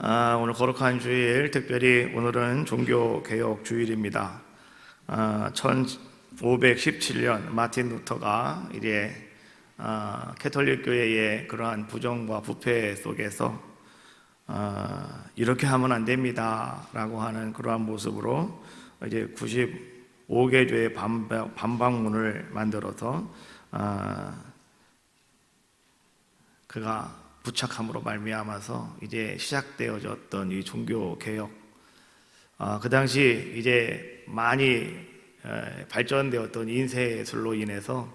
오늘 거룩한 주일, 특별히 오늘은 종교개혁 주일입니다. 1517년 마틴 루터가 이제 캐톨릭 교회의 그러한 부정과 부패 속에서 이렇게 하면 안 됩니다 라고 하는 그러한 모습으로 이제 95개 교회 반박문을 만들어서 그가 부착함으로 말미암아서 이제 시작되어졌던 이 종교 개혁, 그 당시 이제 많이 발전되었던 인쇄술로 인해서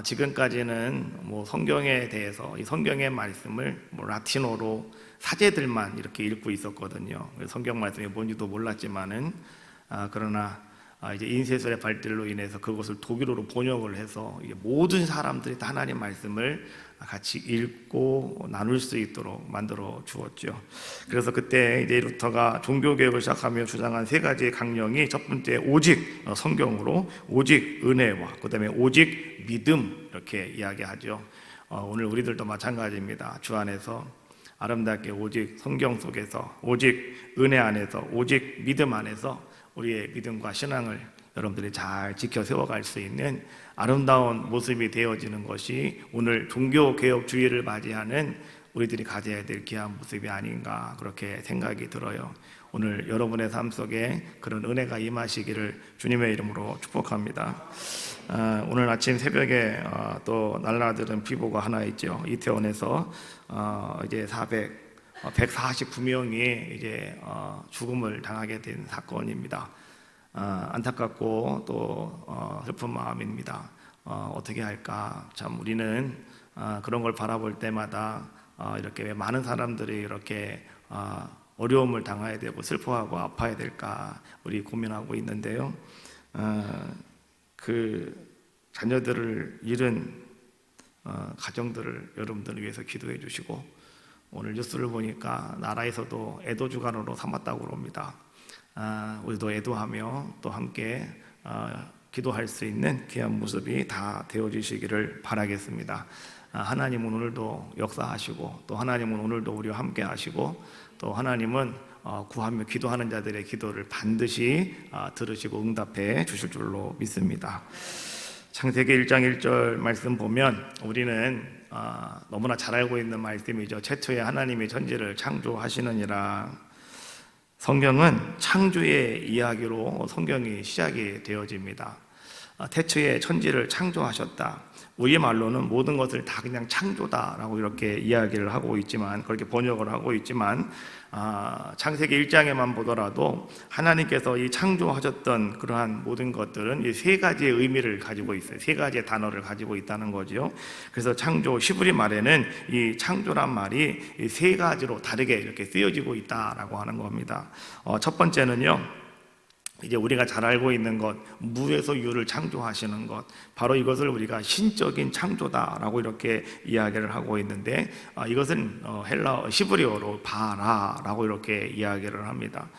지금까지는 뭐 성경에 대해서 이 성경의 말씀을 뭐 라틴어로 사제들만 이렇게 읽고 있었거든요. 성경 말씀이 뭔지도 몰랐지만은 그러나 이제 인쇄술의 발달로 인해서 그것을 독일어로 번역을 해서 모든 사람들이 다 하나님 말씀을 같이 읽고 나눌 수 있도록 만들어 주었죠. 그래서 그때 이제 루터가 종교개혁을 시작하며 주장한 세 가지의 강령이, 첫 번째 오직 성경으로, 오직 은혜와 그 다음에 오직 믿음, 이렇게 이야기하죠. 오늘 우리들도 마찬가지입니다. 주 안에서 아름답게 오직 성경 속에서, 오직 은혜 안에서, 오직 믿음 안에서 우리의 믿음과 신앙을 여러분들이 잘 지켜 세워갈 수 있는 아름다운 모습이 되어지는 것이 오늘 종교개혁 주일을 맞이하는 우리들이 가져야 될 귀한 모습이 아닌가, 그렇게 생각이 들어요. 오늘 여러분의 삶 속에 그런 은혜가 임하시기를 주님의 이름으로 축복합니다. 오늘 아침 새벽에 또 날라들은 비보가 하나 있죠. 이태원에서 이제 149명이 이제 죽음을 당하게 된 사건입니다. 안타깝고 또 슬픈 마음입니다. 어떻게 할까? 참 우리는 그런 걸 바라볼 때마다 이렇게 왜 많은 사람들이 이렇게 어려움을 당해야 되고 슬퍼하고 아파야 될까, 우리 고민하고 있는데요. 그 자녀들을 잃은 가정들을 여러분들을 위해서 기도해 주시고, 오늘 뉴스를 보니까 나라에서도 애도 주간으로 삼았다고 합니다. 우리도 애도하며 또 함께 기도할 수 있는 귀한 모습이 다 되어주시기를 바라겠습니다. 하나님은 오늘도 역사하시고, 또 하나님은 오늘도 우리와 함께 하시고, 또 하나님은 구하며 기도하는 자들의 기도를 반드시 들으시고 응답해 주실 줄로 믿습니다. 창세기 1장 1절 말씀 보면 우리는 너무나 잘 알고 있는 말씀이죠. 최초에 하나님이 천지를 창조하시느니라. 성경은 창조의 이야기로 성경이 시작이 되어집니다. 태초에 천지를 창조하셨다. 우리 말로는 모든 것을 다 그냥 창조다라고 이렇게 이야기를 하고 있지만, 그렇게 번역을 하고 있지만, 창세기 1장에만 보더라도 하나님께서 이 창조하셨던 그러한 모든 것들은 이 세 가지의 의미를 가지고 있어요. 세 가지의 단어를 가지고 있다는 거죠. 그래서 창조, 히브리 말에는 이 창조란 말이 이 세 가지로 다르게 이렇게 쓰여지고 있다라고 하는 겁니다. 첫 번째는요, 이제 우리가 잘 알고 있는 것, 무에서 유를 창조하시는 것, 바로 이것을 우리가 신적인 창조다라고 이렇게 이야기를 하고 있는데, 이것은 히브리어로 바라라고 이렇게 이야기를 합니다.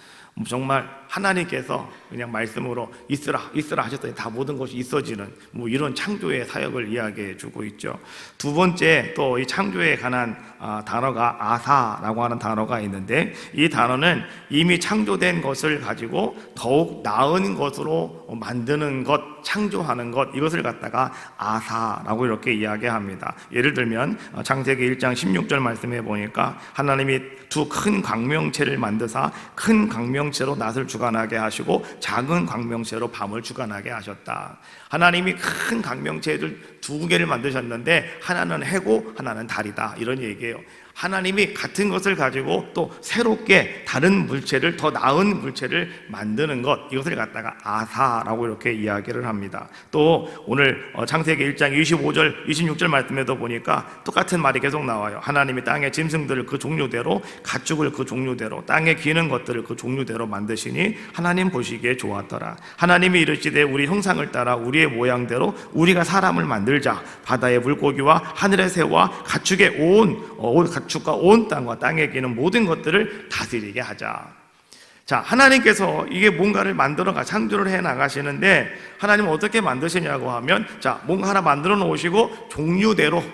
정말 하나님께서 그냥 말씀으로 있으라 하셨더니 다 모든 것이 있어지는 뭐 이런 창조의 사역을 이야기해 주고 있죠. 두 번째, 또 이 창조에 관한 단어가 아사라고 하는 단어가 있는데, 이 단어는 이미 창조된 것을 가지고 더욱 나은 것으로 만드는 것, 창조하는 것, 이것을 갖다가 아사라고 이렇게 이야기합니다. 예를 들면 창세기 1장 16절 말씀해 보니까 하나님이 두 큰 광명체를 만드사 큰 광명체로 낮을 주관하게 하시고 작은 광명체로 밤을 주관하게 하셨다. 하나님이 큰 광명체들 두 개를 만드셨는데 하나는 해고 하나는 달이다, 이런 얘기예요. 하나님이 같은 것을 가지고 또 새롭게 다른 물체를, 더 나은 물체를 만드는 것, 이것을 갖다가 아사라고 이렇게 이야기를 합니다. 또 오늘 창세기 1장 25절 26절 말씀에도 보니까 똑같은 말이 계속 나와요. 하나님이 땅의 짐승들을 그 종류대로, 가축을 그 종류대로, 땅에 기는 것들을 그 종류대로 만드시니 하나님 보시기에 좋았더라. 하나님이 이르시되 우리 형상을 따라 우리의 모양대로 우리가 사람을 만들자. 바다의 물고기와 하늘의 새와 가축의 가축과 온 땅과 땅에 기는 모든 것들을 다스리게 하자. 자, 하나님께서 이게 뭔가를 만들어가 창조를 해 나가시는데, 하나님은 어떻게 만드시냐고 하면, 자, 뭔가 하나 만들어 놓으시고 종류대로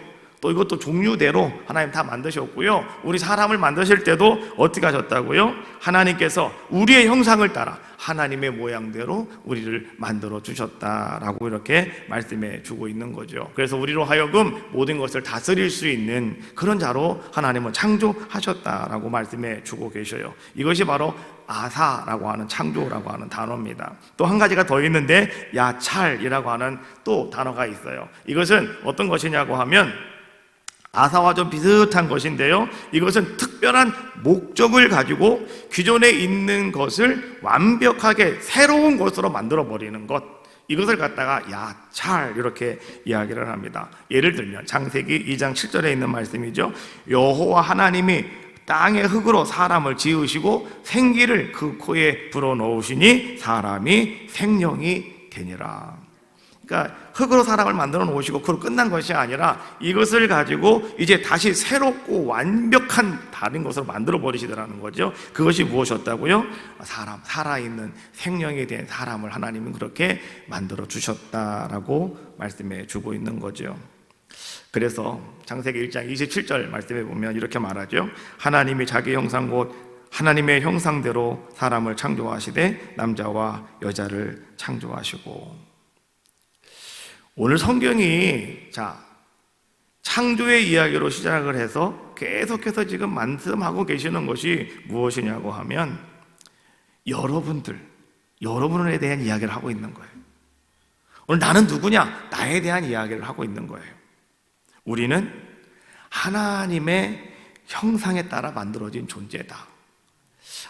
또 이것도 종류대로 하나님 다 만드셨고요. 우리 사람을 만드실 때도 어떻게 하셨다고요? 하나님께서 우리의 형상을 따라 하나님의 모양대로 우리를 만들어 주셨다라고 이렇게 말씀해 주고 있는 거죠. 그래서 우리로 하여금 모든 것을 다스릴 수 있는 그런 자로 하나님은 창조하셨다라고 말씀해 주고 계셔요. 이것이 바로 아사라고 하는, 창조라고 하는 단어입니다. 또 한 가지가 더 있는데 야찰이라고 하는 또 단어가 있어요. 이것은 어떤 것이냐고 하면 아사와 좀 비슷한 것인데요, 이것은 특별한 목적을 가지고 기존에 있는 것을 완벽하게 새로운 것으로 만들어 버리는 것, 이것을 갖다가 야찰 이렇게 이야기를 합니다. 예를 들면 창세기 2장 7절에 있는 말씀이죠. 여호와 하나님이 땅의 흙으로 사람을 지으시고 생기를 그 코에 불어넣으시니 사람이 생명이 되니라. 그러니까 흙으로 사람을 만들어 놓으시고 그걸로 끝난 것이 아니라 이것을 가지고 이제 다시 새롭고 완벽한 다른 것으로 만들어 버리시더라는 거죠. 그것이 무엇이었다고요? 사람, 살아있는 생명이 된 사람을 하나님은 그렇게 만들어 주셨다라고 말씀해 주고 있는 거죠. 그래서 창세기 1장 27절 말씀에 보면 이렇게 말하죠. 하나님이 자기 형상 곧 하나님의 형상대로 사람을 창조하시되 남자와 여자를 창조하시고. 오늘 성경이 창조의 이야기로 시작을 해서 계속해서 지금 말씀하고 계시는 것이 무엇이냐고 하면 여러분에 대한 이야기를 하고 있는 거예요. 오늘 나는 누구냐? 나에 대한 이야기를 하고 있는 거예요. 우리는 하나님의 형상에 따라 만들어진 존재다.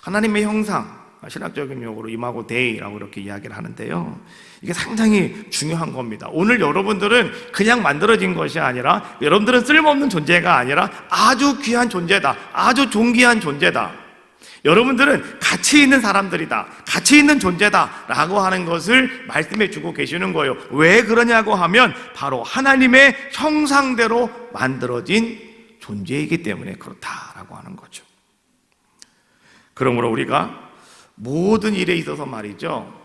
하나님의 형상, 신학적인 용어로 이마고 데이라고 이렇게 이야기를 하는데요, 이게 상당히 중요한 겁니다. 오늘 여러분들은 그냥 만들어진 것이 아니라, 여러분들은 쓸모없는 존재가 아니라 아주 귀한 존재다, 아주 존귀한 존재다, 여러분들은 가치 있는 사람들이다, 가치 있는 존재다 라고 하는 것을 말씀해 주고 계시는 거예요. 왜 그러냐고 하면 바로 하나님의 형상대로 만들어진 존재이기 때문에 그렇다라고 하는 거죠. 그러므로 우리가 모든 일에 있어서 말이죠,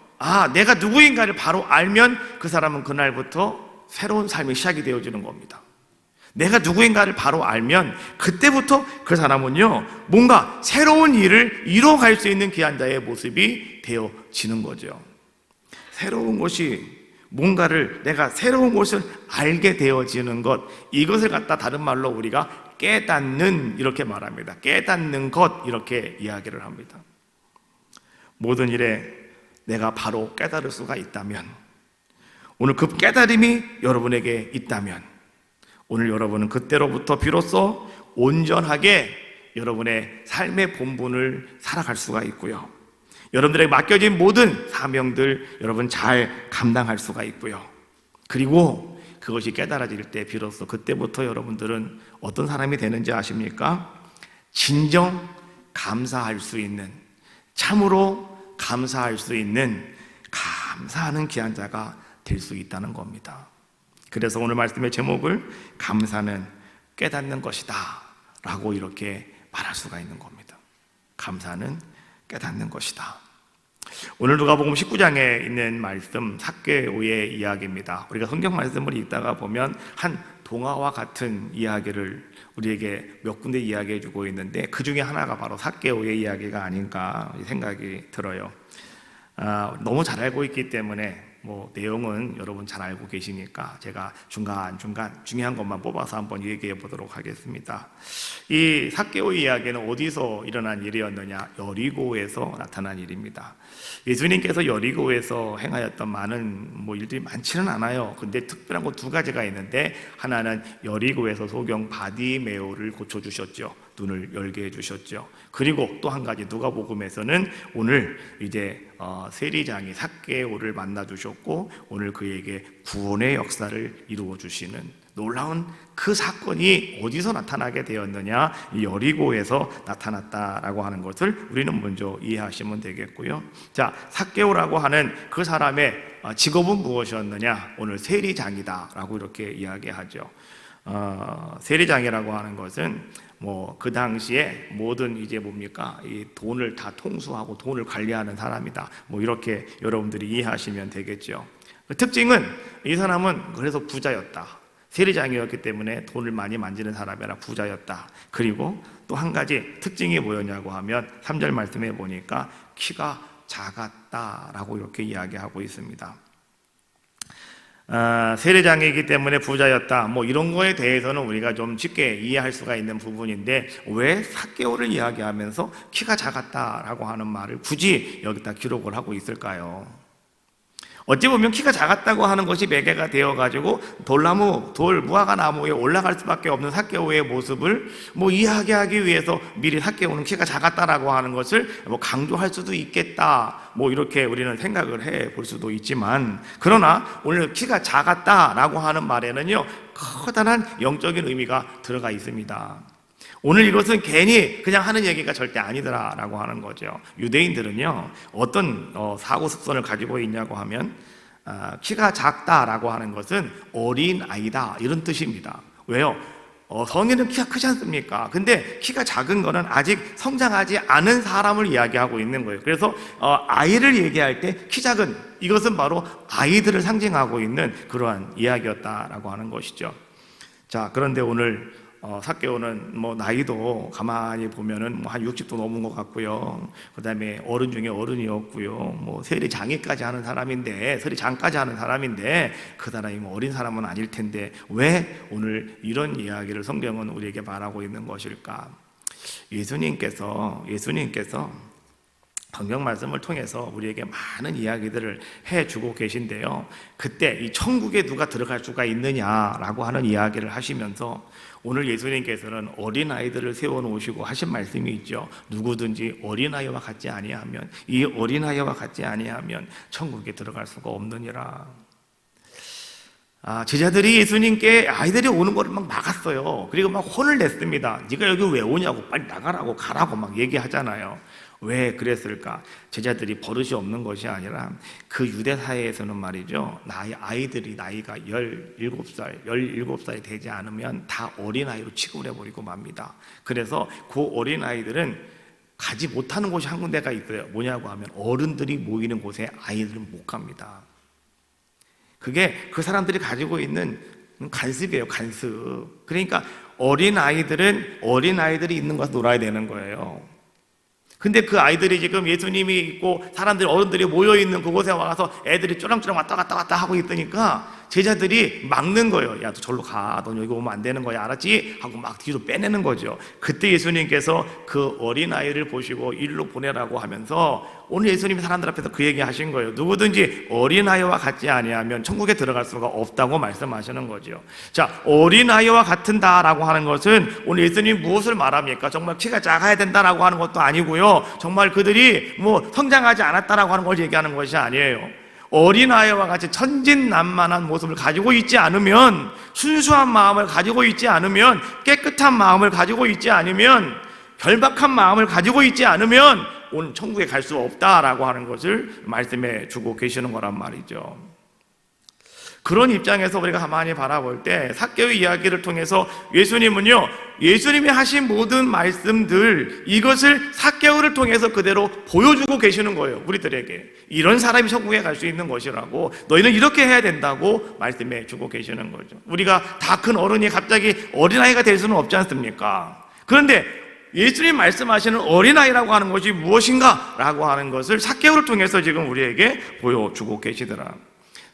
내가 누구인가를 바로 알면 그 사람은 그날부터 새로운 삶이 시작이 되어지는 겁니다. 내가 누구인가를 바로 알면 그때부터 그 사람은요, 뭔가 새로운 일을 이뤄갈 수 있는 귀한 자의 모습이 되어지는 거죠. 새로운 것이 뭔가를, 내가 새로운 것을 알게 되어지는 것, 이것을 갖다 다른 말로 우리가 깨닫는, 이렇게 말합니다. 깨닫는 것, 이렇게 이야기를 합니다. 모든 일에 내가 바로 깨달을 수가 있다면, 오늘 그 깨달음이 여러분에게 있다면, 오늘 여러분은 그때로부터 비로소 온전하게 여러분의 삶의 본분을 살아갈 수가 있고요, 여러분들에게 맡겨진 모든 사명들 여러분 잘 감당할 수가 있고요, 그리고 그것이 깨달아질 때 비로소 그때부터 여러분들은 어떤 사람이 되는지 아십니까? 진정 감사할 수 있는, 참으로 감사할 수 있는, 감사하는 귀한 자가 될 수 있다는 겁니다. 그래서 오늘 말씀의 제목을 감사는 깨닫는 것이다 라고 이렇게 말할 수가 있는 겁니다. 감사는 깨닫는 것이다. 오늘 누가복음 19장에 있는 말씀, 삭개오의 이야기입니다. 우리가 성경 말씀을 읽다가 보면 한 동화와 같은 이야기를 우리에게 몇 군데 이야기해 주고 있는데, 그 중에 하나가 바로 삭개오의 이야기가 아닌가 생각이 들어요. 너무 잘 알고 있기 때문에 내용은 여러분 잘 알고 계시니까 제가 중간중간 중요한 것만 뽑아서 한번 얘기해 보도록 하겠습니다. 이 삭개오의 이야기는 어디서 일어난 일이었느냐? 여리고에서 나타난 일입니다. 예수님께서 여리고에서 행하였던 많은 일들이 많지는 않아요. 근데 특별한 거 두 가지가 있는데, 하나는 여리고에서 소경 바디메오를 고쳐주셨죠. 눈을 열게 해주셨죠. 그리고 또 한 가지, 누가복음에서는 오늘 이제 세리장이 삭개오를 만나 주셨고 오늘 그에게 구원의 역사를 이루어 주시는 놀라운 그 사건이 어디서 나타나게 되었느냐? 이 여리고에서 나타났다라고 하는 것을 우리는 먼저 이해하시면 되겠고요. 자, 삭개오라고 하는 그 사람의 직업은 무엇이었느냐? 오늘 세리장이다라고 이렇게 이야기하죠. 세리장이라고 하는 것은 그 당시에 모든 이 돈을 다 통수하고 돈을 관리하는 사람이다. 이렇게 여러분들이 이해하시면 되겠죠. 그 특징은 이 사람은 그래서 부자였다. 세리장이었기 때문에 돈을 많이 만지는 사람이라 부자였다. 그리고 또 한 가지 특징이 뭐였냐고 하면 3절 말씀에 보니까 키가 작았다라고 이렇게 이야기하고 있습니다. 세리장이기 때문에 부자였다, 뭐 이런 거에 대해서는 우리가 좀 쉽게 이해할 수가 있는 부분인데 왜 삭개오를 이야기하면서 키가 작았다라고 하는 말을 굳이 여기다 기록을 하고 있을까요? 어찌 보면 키가 작았다고 하는 것이 매개가 되어가지고 무화과 나무에 올라갈 수밖에 없는 삭개오의 모습을 뭐 이야기하기 위해서 미리 삭개오는 키가 작았다라고 하는 것을 뭐 강조할 수도 있겠다, 뭐 이렇게 우리는 생각을 해 볼 수도 있지만, 그러나 오늘 키가 작았다라고 하는 말에는요 커다란 영적인 의미가 들어가 있습니다. 오늘 이것은 괜히 그냥 하는 얘기가 절대 아니더라라고 하는 거죠. 유대인들은요 어떤 사고 습성을 가지고 있냐고 하면 키가 작다라고 하는 것은 어린 아이다 이런 뜻입니다. 왜요? 성인은 키가 크지 않습니까? 근데 키가 작은 거는 아직 성장하지 않은 사람을 이야기하고 있는 거예요. 그래서 아이를 얘기할 때 키 작은, 이것은 바로 아이들을 상징하고 있는 그러한 이야기였다라고 하는 것이죠. 자, 그런데 오늘 삭개오는 뭐 나이도 가만히 보면은 뭐 한 60도 넘은 것 같고요. 그 다음에 어른 중에 어른이었고요. 뭐 세리장까지 하는 사람인데, 세리장까지 하는 사람인데 그 사람이 뭐 어린 사람은 아닐 텐데 왜 오늘 이런 이야기를 성경은 우리에게 말하고 있는 것일까? 예수님께서 성경 말씀을 통해서 우리에게 많은 이야기들을 해주고 계신데요, 그때 이 천국에 누가 들어갈 수가 있느냐라고 하는 이야기를 하시면서 오늘 예수님께서는 어린아이들을 세워놓으시고 하신 말씀이 있죠. 누구든지 어린아이와 같지 아니하면, 이 어린아이와 같지 아니하면 천국에 들어갈 수가 없느니라. 제자들이 예수님께 아이들이 오는 거를 막 막았어요. 그리고 막 혼을 냈습니다. 네가 여기 왜 오냐고, 빨리 나가라고, 가라고 막 얘기하잖아요. 왜 그랬을까? 제자들이 버릇이 없는 것이 아니라 그 유대 사회에서는 말이죠, 아이들이 나이가 17살이 되지 않으면 다 어린아이로 취급을 해버리고 맙니다. 그래서 그 어린아이들은 가지 못하는 곳이 한 군데가 있어요. 뭐냐고 하면 어른들이 모이는 곳에 아이들은 못 갑니다. 그게 그 사람들이 가지고 있는 간습이에요, 간습. 그러니까 어린아이들이 있는 곳에서 놀아야 되는 거예요. 근데 그 아이들이 지금 예수님이 있고 어른들이 모여있는 그곳에 와서 애들이 쪼랑쪼랑 왔다 갔다 하고 있으니까 제자들이 막는 거예요. 야, 너 절로 가. 너 여기 오면 안 되는 거야. 알았지? 하고 막 뒤로 빼내는 거죠. 그때 예수님께서 그 어린아이를 보시고 일로 보내라고 하면서 오늘 예수님이 사람들 앞에서 그 얘기 하신 거예요. 누구든지 어린아이와 같지 아니하면 천국에 들어갈 수가 없다고 말씀하시는 거죠. 자, 어린아이와 같은다라고 하는 것은 오늘 예수님이 무엇을 말합니까? 정말 키가 작아야 된다라고 하는 것도 아니고요, 정말 그들이 뭐 성장하지 않았다라고 하는 걸 얘기하는 것이 아니에요. 어린아이와 같이 천진난만한 모습을 가지고 있지 않으면, 순수한 마음을 가지고 있지 않으면, 깨끗한 마음을 가지고 있지 않으면, 결박한 마음을 가지고 있지 않으면 오늘 천국에 갈 수 없다라고 하는 것을 말씀해 주고 계시는 거란 말이죠. 그런 입장에서 우리가 가만히 바라볼 때 삭개오의 이야기를 통해서 예수님이 하신 모든 말씀들, 이것을 삭개오를 통해서 그대로 보여주고 계시는 거예요. 우리들에게 이런 사람이 천국에 갈 수 있는 것이라고, 너희는 이렇게 해야 된다고 말씀해 주고 계시는 거죠. 우리가 다 큰 어른이 갑자기 어린아이가 될 수는 없지 않습니까? 그런데 예수님 말씀하시는 어린아이라고 하는 것이 무엇인가 라고 하는 것을 삭개오를 통해서 지금 우리에게 보여주고 계시더라.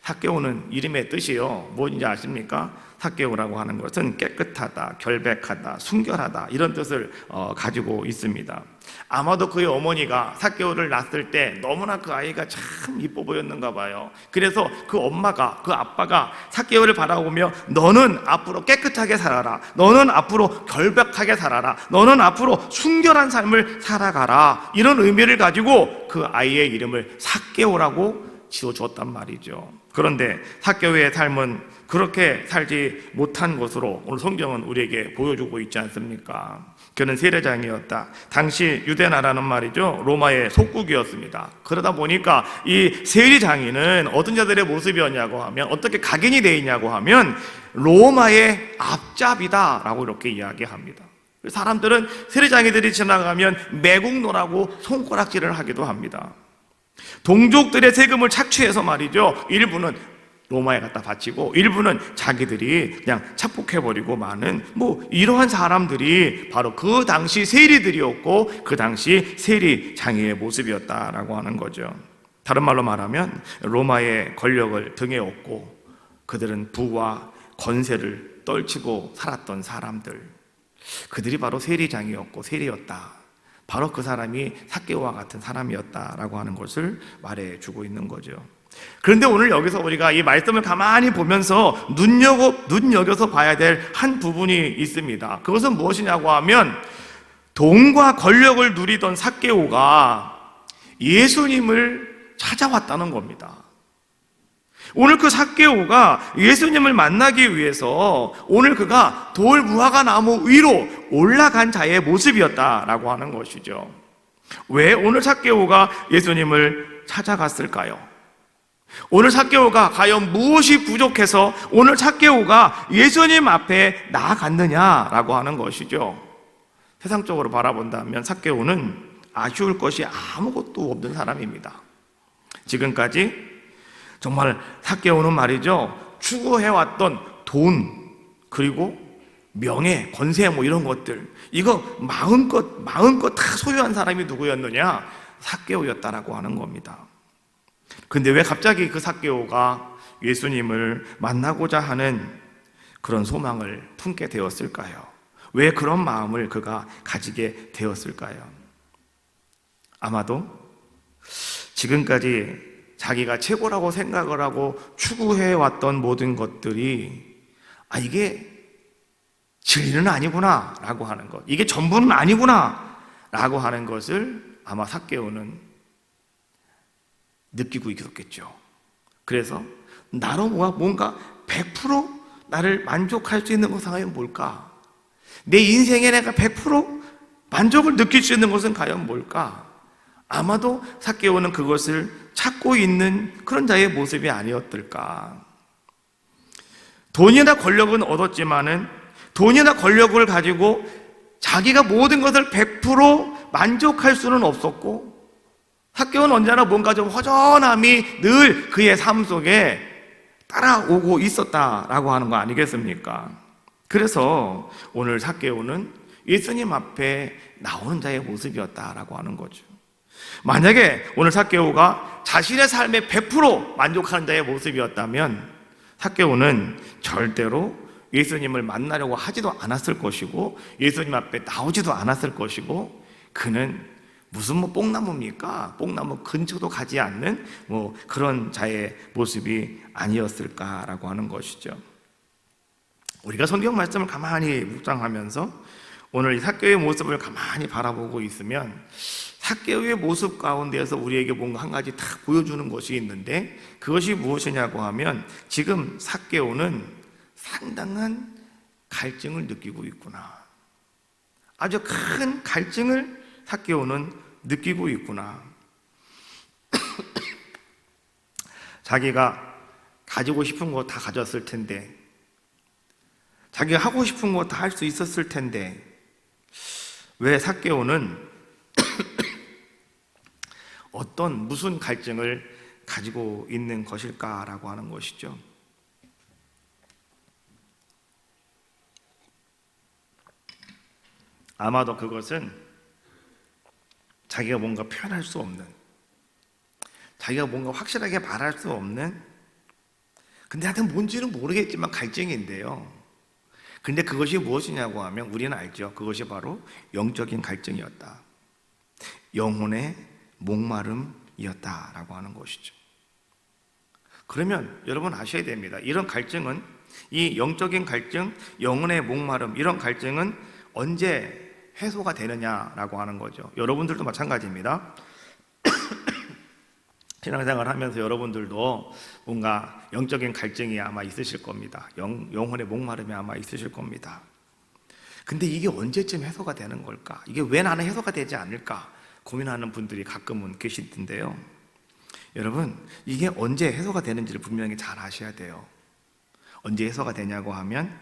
삭개오는 이름의 뜻이요, 뭔지 아십니까? 삭개오라고 하는 것은 깨끗하다, 결백하다, 순결하다, 이런 뜻을 가지고 있습니다. 아마도 그의 어머니가 삭개오를 낳았을 때 너무나 그 아이가 참 이뻐 보였는가 봐요. 그래서 그 아빠가 삭개오를 바라보며 너는 앞으로 깨끗하게 살아라, 너는 앞으로 결백하게 살아라, 너는 앞으로 순결한 삶을 살아가라, 이런 의미를 가지고 그 아이의 이름을 삭개오라고 지어주었단 말이죠. 그런데 삭개오의 삶은 그렇게 살지 못한 것으로 오늘 성경은 우리에게 보여주고 있지 않습니까? 그는 세례장이었다. 당시 유대나라는 말이죠, 로마의 속국이었습니다. 그러다 보니까 이 세리장이는 어떤 자들의 모습이었냐고 하면, 어떻게 각인이 되어 있냐고 하면 로마의 앞잡이다라고 이렇게 이야기합니다. 사람들은 세리장이들이 지나가면 매국노라고 손가락질을 하기도 합니다. 동족들의 세금을 착취해서 말이죠, 일부는 로마에 갖다 바치고 일부는 자기들이 그냥 착복해버리고 마는 이러한 사람들이 바로 그 당시 세리들이었고 그 당시 세리 장애의 모습이었다라고 하는 거죠. 다른 말로 말하면 로마의 권력을 등에 업고 그들은 부와 권세를 떨치고 살았던 사람들, 그들이 바로 세리장이었고 세리였다. 바로 그 사람이 삭개오와 같은 사람이었다라고 하는 것을 말해주고 있는 거죠. 그런데 오늘 여기서 우리가 이 말씀을 가만히 보면서 눈여겨서 봐야 될 한 부분이 있습니다. 그것은 무엇이냐고 하면 돈과 권력을 누리던 삭개오가 예수님을 찾아왔다는 겁니다. 오늘 그 삭개오가 예수님을 만나기 위해서 오늘 그가 돌 무화과 나무 위로 올라간 자의 모습이었다라고 하는 것이죠. 왜 오늘 삭개오가 예수님을 찾아갔을까요? 오늘 삭개오가 과연 무엇이 부족해서 오늘 삭개오가 예수님 앞에 나아갔느냐라고 하는 것이죠. 세상적으로 바라본다면 삭개오는 아쉬울 것이 아무것도 없는 사람입니다. 지금까지 정말 삭개오는 말이죠, 추구해왔던 돈, 그리고 명예, 권세 이런 것들, 이거 마음껏 다 소유한 사람이 누구였느냐? 삭개오였다라고 하는 겁니다. 근데 왜 갑자기 그 삭개오가 예수님을 만나고자 하는 그런 소망을 품게 되었을까요? 왜 그런 마음을 그가 가지게 되었을까요? 아마도 지금까지 자기가 최고라고 생각을 하고 추구해왔던 모든 것들이 이게 진리는 아니구나 라고 하는 것, 이게 전부는 아니구나 라고 하는 것을 아마 삭개오는 느끼고 있었겠죠. 그래서 나로 뭔가 100% 나를 만족할 수 있는 것은 과연 뭘까? 내 인생에 내가 100% 만족을 느낄 수 있는 것은 과연 뭘까? 아마도 삭개오는 그것을 찾고 있는 그런 자의 모습이 아니었을까. 돈이나 권력은 얻었지만은 돈이나 권력을 가지고 자기가 모든 것을 100% 만족할 수는 없었고, 삭개오는 언제나 뭔가 좀 허전함이 늘 그의 삶 속에 따라오고 있었다라고 하는 거 아니겠습니까? 그래서 오늘 삭개오는 예수님 앞에 나오는 자의 모습이었다라고 하는 거죠. 만약에 오늘 삭개오가 자신의 삶에 100% 만족하는 자의 모습이었다면 삭개오는 절대로 예수님을 만나려고 하지도 않았을 것이고 예수님 앞에 나오지도 않았을 것이고, 그는 무슨 뽕나무입니까? 뽕나무 근처도 가지 않는 그런 자의 모습이 아니었을까라고 하는 것이죠. 우리가 성경 말씀을 가만히 묵상하면서 오늘 이 삭개오의 모습을 가만히 바라보고 있으면 삭개오의 모습 가운데에서 우리에게 뭔가 한 가지 딱 보여주는 것이 있는데, 그것이 무엇이냐고 하면 지금 삭개오는 상당한 갈증을 느끼고 있구나, 아주 큰 갈증을 삭개오는 느끼고 있구나. 자기가 가지고 싶은 거 다 가졌을 텐데, 자기가 하고 싶은 거 다 할 수 있었을 텐데, 왜 삭개오는 무슨 갈증을 가지고 있는 것일까라고 하는 것이죠. 아마도 그것은 자기가 뭔가 표현할 수 없는, 자기가 뭔가 확실하게 말할 수 없는, 근데 하여튼 뭔지는 모르겠지만 갈증인데요. 근데 그것이 무엇이냐고 하면 우리는 알죠. 그것이 바로 영적인 갈증이었다, 영혼의 목마름이었다라고 하는 것이죠. 그러면 여러분 아셔야 됩니다. 이런 갈증은, 이 영적인 갈증, 영혼의 목마름, 이런 갈증은 언제 해소가 되느냐라고 하는 거죠. 여러분들도 마찬가지입니다. 신앙생활 하면서 여러분들도 뭔가 영적인 갈증이 아마 있으실 겁니다. 영혼의 목마름이 아마 있으실 겁니다. 근데 이게 언제쯤 해소가 되는 걸까? 이게 왜 나는 해소가 되지 않을까? 고민하는 분들이 가끔은 계실 텐데요. 여러분, 이게 언제 해소가 되는지를 분명히 잘 아셔야 돼요. 언제 해소가 되냐고 하면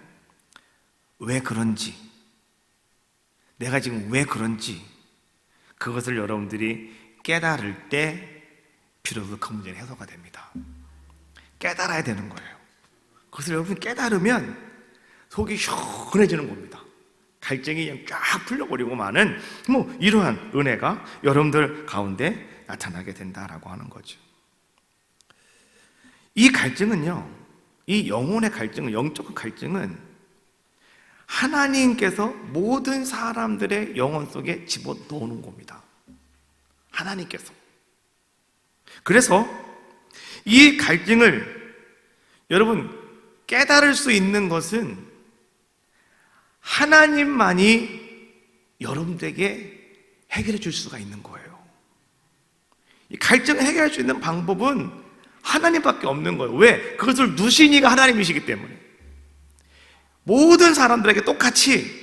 왜 그런지, 내가 지금 왜 그런지, 그것을 여러분들이 깨달을 때 비로소 그 문제는 해소가 됩니다. 깨달아야 되는 거예요. 그것을 여러분 깨달으면 속이 시원해지는 겁니다. 갈증이 그냥 쫙 풀려버리고만은 이러한 은혜가 여러분들 가운데 나타나게 된다라고 하는 거죠. 이 갈증은요, 이 영혼의 갈증은, 영적 갈증은 하나님께서 모든 사람들의 영혼 속에 집어넣는 겁니다. 하나님께서. 그래서 이 갈증을 여러분 깨달을 수 있는 것은 하나님만이 여러분들에게 해결해 줄 수가 있는 거예요. 이 갈증을 해결할 수 있는 방법은 하나님밖에 없는 거예요. 왜? 그것을 누신 이가 하나님이시기 때문에. 모든 사람들에게 똑같이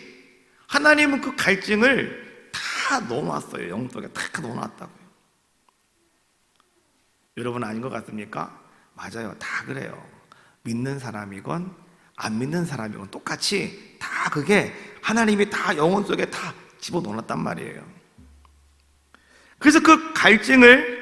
하나님은 그 갈증을 다 넣어놨어요. 영혼 속에 다 넣어놨다고요. 여러분 아닌 것 같습니까? 맞아요. 다 그래요. 믿는 사람이건 안 믿는 사람이건 똑같이 다 그게 하나님이 다 영혼 속에 다 집어넣어놨단 말이에요. 그래서 그 갈증을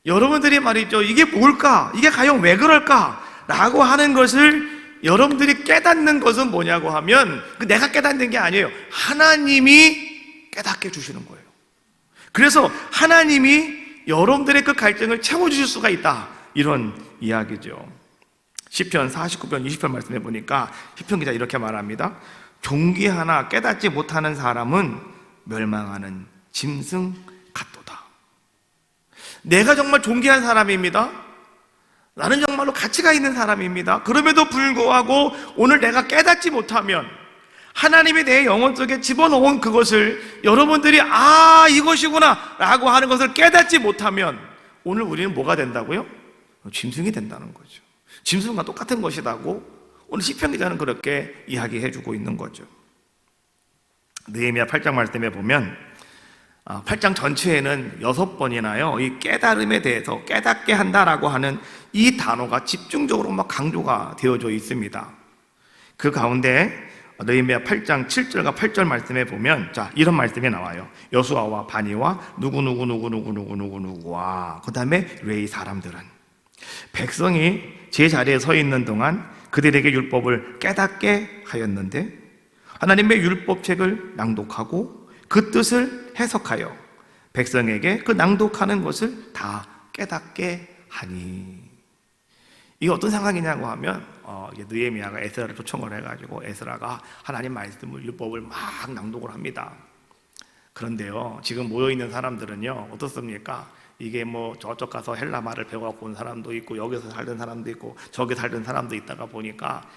여러분들이 말이죠, 이게 뭘까? 이게 과연 왜 그럴까? 라고 하는 것을 여러분들이 깨닫는 것은 뭐냐고 하면 내가 깨닫는 게 아니에요. 하나님이 깨닫게 해주시는 거예요. 그래서 하나님이 여러분들의 그 갈증을 채워주실 수가 있다, 이런 이야기죠. 시편 49편 20편 말씀해 보니까 시편 기자 이렇게 말합니다. 존귀하나 깨닫지 못하는 사람은 멸망하는 짐승 같도다. 내가 정말 존귀한 사람입니다. 나는 정말로 가치가 있는 사람입니다. 그럼에도 불구하고 오늘 내가 깨닫지 못하면, 하나님이 내 영혼 속에 집어넣은 그것을 여러분들이 이것이구나 라고 하는 것을 깨닫지 못하면 오늘 우리는 뭐가 된다고요? 짐승이 된다는 거죠. 짐승과 똑같은 것이라고 오늘 시편 기자는 그렇게 이야기해주고 있는 거죠. 느헤미야 8장 말씀에 보면 8장 전체에는 6번이나요 이 깨달음에 대해서 깨닫게 한다라고 하는 이 단어가 집중적으로 막 강조가 되어져 있습니다. 그 가운데 느헤미야 8장 7절과 8절 말씀에 보면 이런 말씀이 나와요. 여수아와 바니와 누구와 그 다음에 레위 사람들은 백성이 제 자리에 서 있는 동안 그들에게 율법을 깨닫게 하였는데 하나님의 율법책을 낭독하고 그 뜻을 해석하여 백성에게 그 낭독하는 것을 다 깨닫게 하니. 이게 어떤 상황이냐고 하면 느헤미야가 에스라를 초청을 해가지고 에스라가 하나님 말씀을, 율법을 막 낭독을 합니다. 그런데요, 지금 모여있는 사람들은요 어떻습니까? 이게 저쪽 가서 헬라 말을 배워갖고 온 사람도 있고 여기서 살던 사람도 있고 저기 살던 사람도 있다가 보니까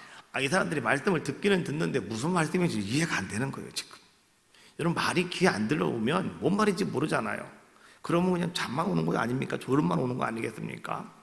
이 사람들이 말씀을 듣기는 듣는데 무슨 말씀인지 이해가 안 되는 거예요. 지금 여러분, 말이 귀에 안 들어오면 뭔 말인지 모르잖아요. 그러면 그냥 잠만 오는 거 아닙니까? 졸음만 오는 거 아니겠습니까?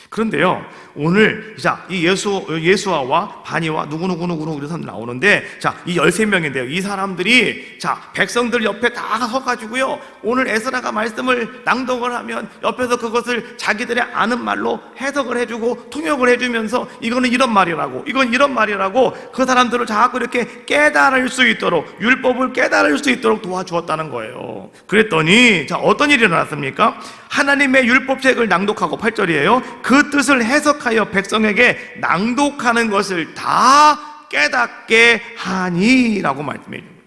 그런데요, 오늘 이 예수아와 바니와 누구 이런 사람들 나오는데 이 13명인데요 이 사람들이 백성들 옆에 다 서가지고요 오늘 에스라가 말씀을 낭독을 하면 옆에서 그것을 자기들의 아는 말로 해석을 해주고 통역을 해주면서 이거는 이런 말이라고, 이건 이런 말이라고 그 사람들을 자꾸 이렇게 깨달을 수 있도록, 율법을 깨달을 수 있도록 도와주었다는 거예요. 그랬더니 어떤 일이 일어났습니까? 하나님의 율법책을 낭독하고 8절이에요 그 뜻을 해석하여 백성에게 낭독하는 것을 다 깨닫게 하니 라고 말씀해 줍니다.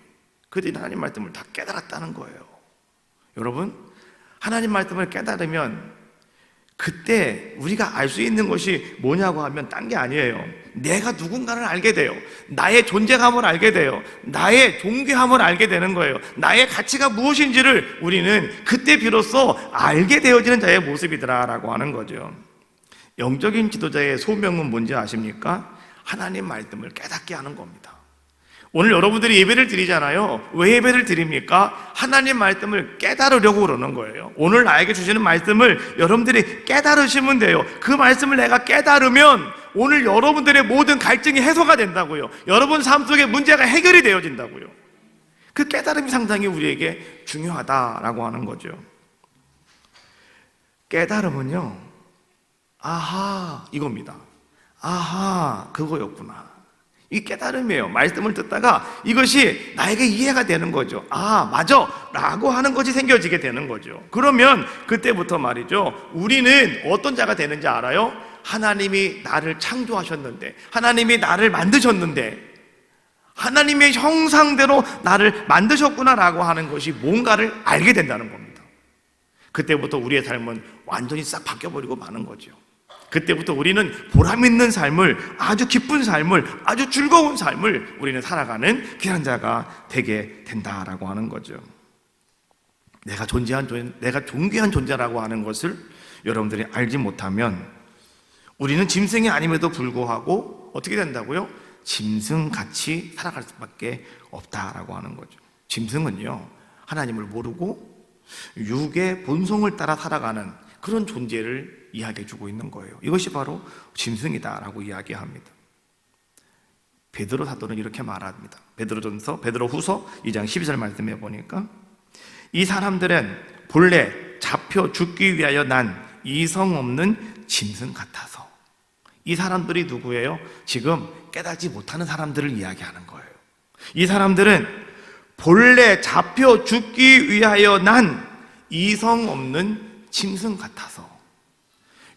그들이 하나님 말씀을 다 깨달았다는 거예요. 여러분, 하나님 말씀을 깨달으면 그때 우리가 알 수 있는 것이 뭐냐고 하면 딴 게 아니에요. 내가 누군가를 알게 돼요. 나의 존재감을 알게 돼요. 나의 존귀함을 알게 되는 거예요. 나의 가치가 무엇인지를 우리는 그때 비로소 알게 되어지는 자의 모습이더라라고 하는 거죠. 영적인 지도자의 소명은 뭔지 아십니까? 하나님 말씀을 깨닫게 하는 겁니다. 오늘 여러분들이 예배를 드리잖아요. 왜 예배를 드립니까? 하나님 말씀을 깨달으려고 그러는 거예요. 오늘 나에게 주시는 말씀을 여러분들이 깨달으시면 돼요. 그 말씀을 내가 깨달으면 오늘 여러분들의 모든 갈증이 해소가 된다고요. 여러분 삶 속에 문제가 해결이 되어진다고요. 그 깨달음이 상당히 우리에게 중요하다라고 하는 거죠. 깨달음은요, 아하 이겁니다. 아하 그거였구나. 이 깨달음이에요. 말씀을 듣다가 이것이 나에게 이해가 되는 거죠. 맞아 라고 하는 것이 생겨지게 되는 거죠. 그러면 그때부터 말이죠 우리는 어떤 자가 되는지 알아요? 하나님이 나를 창조하셨는데, 하나님이 나를 만드셨는데, 하나님의 형상대로 나를 만드셨구나라고 하는 것이 뭔가를 알게 된다는 겁니다. 그때부터 우리의 삶은 완전히 싹 바뀌어버리고 마는 거죠. 그때부터 우리는 보람 있는 삶을, 아주 기쁜 삶을, 아주 즐거운 삶을 우리는 살아가는 귀한 자가 되게 된다라고 하는 거죠. 내가 존귀한 존재라고 하는 것을 여러분들이 알지 못하면 우리는 짐승이 아님에도 불구하고 어떻게 된다고요? 짐승같이 살아갈 수밖에 없다라고 하는 거죠. 짐승은요, 하나님을 모르고 육의 본성을 따라 살아가는 그런 존재를 이야기해 주고 있는 거예요. 이것이 바로 짐승이다라고 이야기합니다. 베드로 사도는 이렇게 말합니다. 베드로후서 2장 12절 말씀해 보니까 이 사람들은 본래 잡혀 죽기 위하여 난 이성 없는 짐승 같아서. 이 사람들이 누구예요? 지금 깨닫지 못하는 사람들을 이야기하는 거예요. 이 사람들은 본래 잡혀 죽기 위하여 난 이성 없는 짐승 같아서.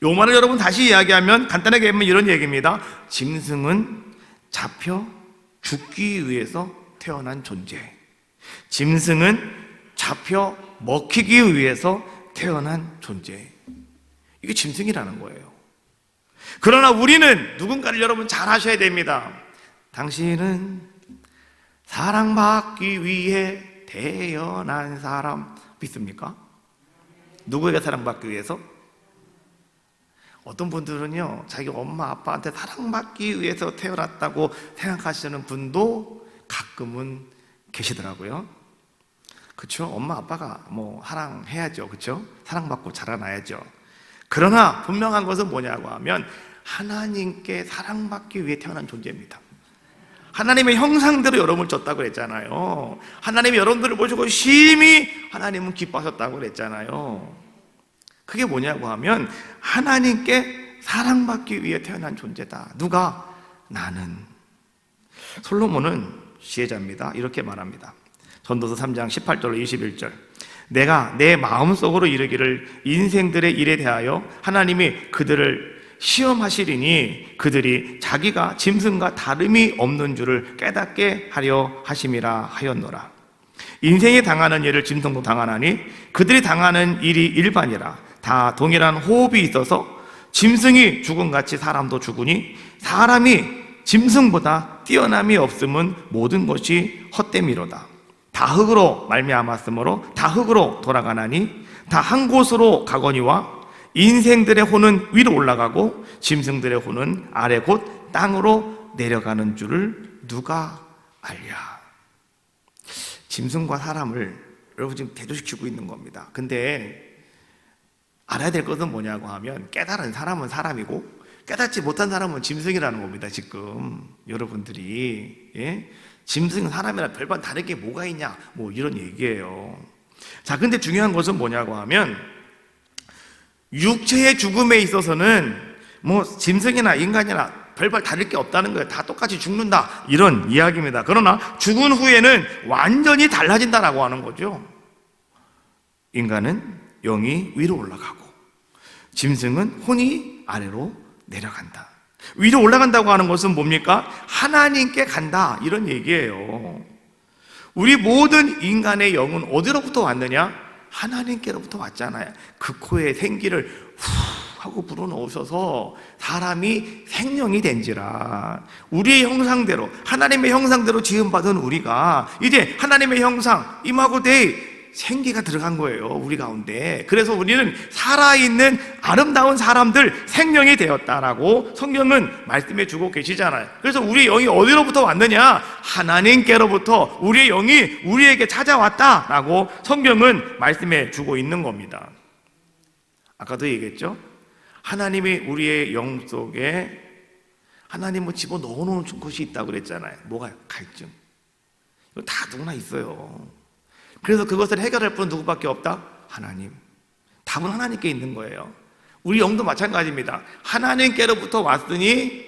요 말을 여러분 다시 이야기하면, 간단하게 하면 이런 얘기입니다. 짐승은 잡혀 죽기 위해서 태어난 존재. 짐승은 잡혀 먹히기 위해서 태어난 존재. 이게 짐승이라는 거예요. 그러나 우리는 누군가를 여러분 잘 아셔야 됩니다. 당신은 사랑받기 위해 태어난 사람. 믿습니까? 누구에게 사랑받기 위해서? 어떤 분들은요, 자기 엄마 아빠한테 사랑받기 위해서 태어났다고 생각하시는 분도 가끔은 계시더라고요. 그렇죠? 엄마 아빠가 사랑해야죠. 그렇죠? 사랑받고 자라나야죠. 그러나 분명한 것은 뭐냐고 하면 하나님께 사랑받기 위해 태어난 존재입니다. 하나님의 형상대로 여러분을 졌다고 그랬잖아요. 하나님이 여러분들을 보시고 심히 하나님은 기뻐하셨다고 그랬잖아요. 그게 뭐냐고 하면 하나님께 사랑받기 위해 태어난 존재다. 누가? 나는. 솔로몬은 지혜자입니다. 이렇게 말합니다. 전도서 3장 18절로 21절. 내가 내 마음속으로 이르기를 인생들의 일에 대하여 하나님이 그들을 시험하시리니 그들이 자기가 짐승과 다름이 없는 줄을 깨닫게 하려 하심이라 하였노라. 인생에 당하는 일을 짐승도 당하나니 그들이 당하는 일이 일반이라. 다 동일한 호흡이 있어서 짐승이 죽음같이 사람도 죽으니 사람이 짐승보다 뛰어남이 없음은 모든 것이 헛됨이로다. 다 흙으로 말미암았으므로 다 흙으로 돌아가나니 다 한 곳으로 가거니와 인생들의 혼은 위로 올라가고 짐승들의 혼은 아래 곧 땅으로 내려가는 줄을 누가 알랴. 짐승과 사람을 여러분 지금 대조시키고 있는 겁니다. 근데 알아야 될 것은 뭐냐고 하면 깨달은 사람은 사람이고 깨닫지 못한 사람은 짐승이라는 겁니다. 지금 여러분들이 짐승은 사람이랑 별반 다른 게 뭐가 있냐 이런 얘기예요. 자, 근데 중요한 것은 뭐냐고 하면 육체의 죽음에 있어서는 짐승이나 인간이나 별반 다를 게 없다는 거예요. 다 똑같이 죽는다 이런 이야기입니다. 그러나 죽은 후에는 완전히 달라진다라고 하는 거죠. 인간은 영이 위로 올라가고 짐승은 혼이 아래로 내려간다. 위로 올라간다고 하는 것은 뭡니까? 하나님께 간다 이런 얘기예요. 우리 모든 인간의 영은 어디로부터 왔느냐? 하나님께로부터 왔잖아요. 그 코에 생기를 후 하고 불어넣으셔서 사람이 생명이 된지라. 우리의 형상대로, 하나님의 형상대로 지음받은 우리가 이제 하나님의 형상 이마고데이 생기가 들어간 거예요, 우리 가운데. 그래서 우리는 살아있는 아름다운 사람들, 생명이 되었다라고 성경은 말씀해 주고 계시잖아요. 그래서 우리의 영이 어디로부터 왔느냐? 하나님께로부터 우리의 영이 우리에게 찾아왔다라고 성경은 말씀해 주고 있는 겁니다. 아까도 얘기했죠? 하나님이 우리의 영 속에 하나님을 집어넣어 놓은 것이 있다고 그랬잖아요. 뭐가? 갈증. 이거 다 누구나 있어요. 그래서 그것을 해결할 분은 누구밖에 없다? 하나님. 답은 하나님께 있는 거예요. 우리 영도 마찬가지입니다. 하나님께로부터 왔으니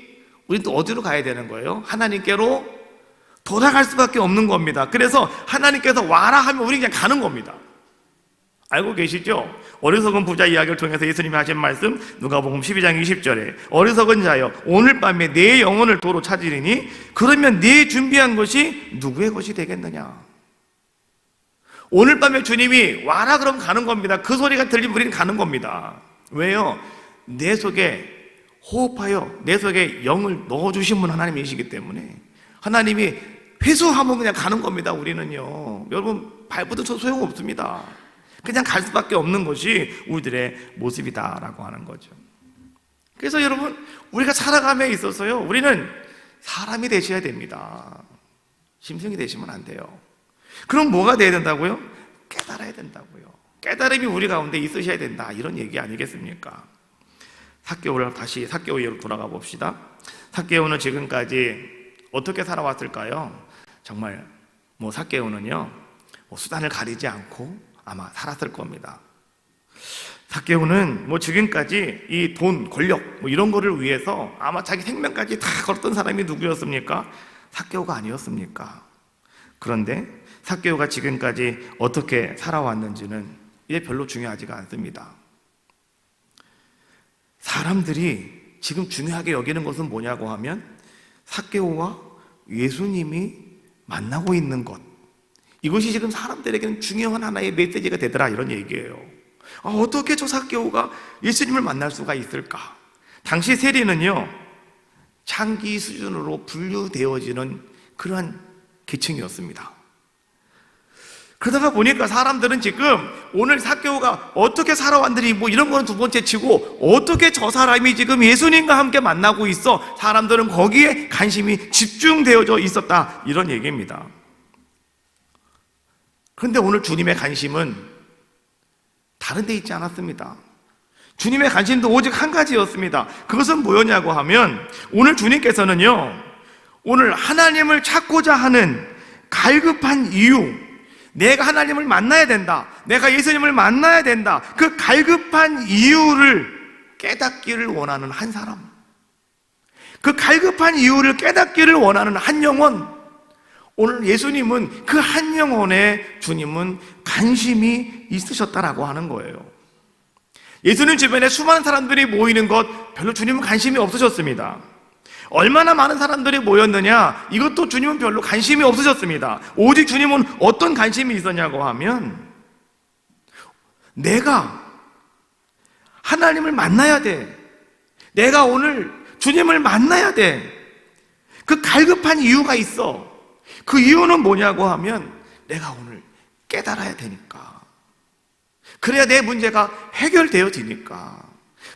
우리는 또 어디로 가야 되는 거예요? 하나님께로 돌아갈 수밖에 없는 겁니다. 그래서 하나님께서 와라 하면 우리 그냥 가는 겁니다. 알고 계시죠? 어리석은 부자 이야기를 통해서 예수님이 하신 말씀, 누가복음 12장 20절에 어리석은 자여 오늘 밤에 내 영혼을 도로 찾으리니 그러면 네 준비한 것이 누구의 것이 되겠느냐. 오늘 밤에 주님이 와라 그럼 가는 겁니다. 그 소리가 들리면 우리는 가는 겁니다. 왜요? 내 속에 호흡하여 내 속에 영을 넣어주신 분 하나님이시기 때문에 하나님이 회수하면 그냥 가는 겁니다. 우리는요, 여러분 발부터 소용없습니다. 그냥 갈 수밖에 없는 것이 우리들의 모습이다라고 하는 거죠. 그래서 여러분, 우리가 살아감에 있어서요, 우리는 사람이 되셔야 됩니다. 심성이 되시면 안 돼요. 그럼 뭐가 돼야 된다고요? 깨달아야 된다고요. 깨달음이 우리 가운데 있으셔야 된다, 이런 얘기 아니겠습니까? 다시 삭개오로 돌아가 봅시다. 삭개오는 지금까지 어떻게 살아왔을까요? 정말 삭개오는요, 수단을 가리지 않고 아마 살았을 겁니다. 삭개오는 지금까지 이 돈, 권력 이런 거를 위해서 아마 자기 생명까지 다 걸었던 사람이 누구였습니까? 삭개오가 아니었습니까? 그런데 삭개오가 지금까지 어떻게 살아왔는지는 이제 별로 중요하지가 않습니다. 사람들이 지금 중요하게 여기는 것은 뭐냐고 하면 삭개오와 예수님이 만나고 있는 것, 이것이 지금 사람들에게는 중요한 하나의 메시지가 되더라, 이런 얘기예요. 어떻게 저 삭개오가 예수님을 만날 수가 있을까? 당시 세리는요, 창기 수준으로 분류되어지는 그러한 계층이었습니다. 그러다가 보니까 사람들은 지금 오늘 삭개오가 어떻게 살아왔는지 이런 거는 두 번째 치고, 어떻게 저 사람이 지금 예수님과 함께 만나고 있어, 사람들은 거기에 관심이 집중되어져 있었다, 이런 얘기입니다. 그런데 오늘 주님의 관심은 다른 데 있지 않았습니다. 주님의 관심도 오직 한 가지였습니다. 그것은 뭐였냐고 하면, 오늘 주님께서는요, 오늘 하나님을 찾고자 하는 갈급한 이유, 내가 하나님을 만나야 된다, 내가 예수님을 만나야 된다, 그 갈급한 이유를 깨닫기를 원하는 한 사람, 그 갈급한 이유를 깨닫기를 원하는 한 영혼, 오늘 예수님은 그 한 영혼에 주님은 관심이 있으셨다라고 하는 거예요. 예수님 주변에 수많은 사람들이 모이는 것 별로 주님은 관심이 없으셨습니다. 얼마나 많은 사람들이 모였느냐, 이것도 주님은 별로 관심이 없으셨습니다. 오직 주님은 어떤 관심이 있었냐고 하면, 내가 하나님을 만나야 돼, 내가 오늘 주님을 만나야 돼, 그 갈급한 이유가 있어. 그 이유는 뭐냐고 하면, 내가 오늘 깨달아야 되니까, 그래야 내 문제가 해결되어지니까.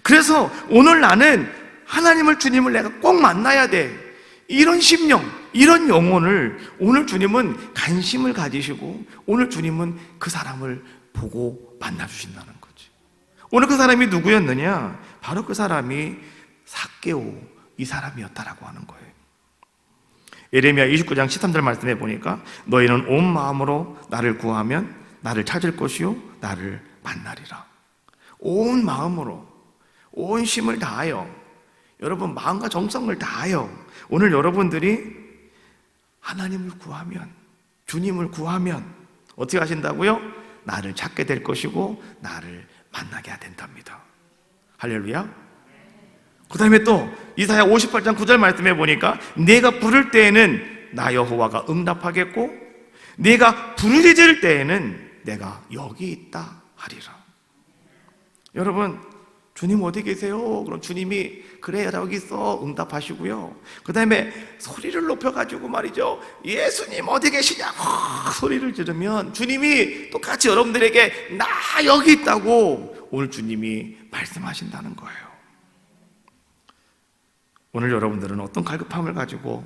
그래서 오늘 나는 하나님을, 주님을 내가 꼭 만나야 돼, 이런 심령, 이런 영혼을 오늘 주님은 관심을 가지시고, 오늘 주님은 그 사람을 보고 만나주신다는 거지. 오늘 그 사람이 누구였느냐? 바로 그 사람이 삭개오, 이 사람이었다라고 하는 거예요. 예레미야 29장 13절 말씀해 보니까, 너희는 온 마음으로 나를 구하면 나를 찾을 것이요 나를 만나리라. 온 마음으로, 온 힘을 다하여, 여러분 마음과 정성을 다하여 오늘 여러분들이 하나님을 구하면, 주님을 구하면 어떻게 하신다고요? 나를 찾게 될 것이고 나를 만나게 된답니다. 할렐루야. 그 다음에 또 이사야 58장 9절 말씀해 보니까, 내가 부를 때에는 나 여호와가 응답하겠고 내가 부르짖을 때에는 내가 여기 있다 하리라. 여러분, 주님 어디 계세요? 그럼 주님이 그래 여기 있어 응답하시고요, 그 다음에 소리를 높여가지고 말이죠, 예수님 어디 계시냐고 소리를 지르면 주님이 똑같이 여러분들에게 나 여기 있다고 오늘 주님이 말씀하신다는 거예요. 오늘 여러분들은 어떤 갈급함을 가지고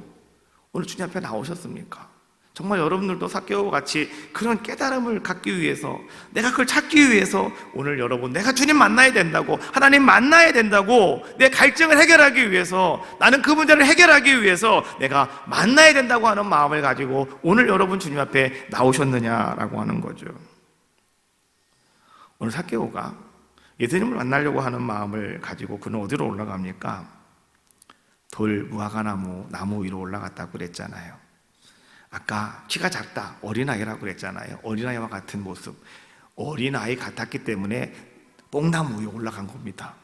오늘 주님 앞에 나오셨습니까? 정말 여러분들도 삭개오와 같이 그런 깨달음을 갖기 위해서, 내가 그걸 찾기 위해서 오늘 여러분, 내가 주님 만나야 된다고, 하나님 만나야 된다고, 내 갈증을 해결하기 위해서, 나는 그 문제를 해결하기 위해서 내가 만나야 된다고 하는 마음을 가지고 오늘 여러분 주님 앞에 나오셨느냐라고 하는 거죠. 오늘 삭개오가 예수님을 만나려고 하는 마음을 가지고 그는 어디로 올라갑니까? 돌, 무화과나무, 나무 위로 올라갔다고 그랬잖아요. 아까 키가 작다, 어린아이라고 그랬잖아요. 어린아이와 같은 모습, 어린아이 같았기 때문에 뽕나무 위에 올라간 겁니다.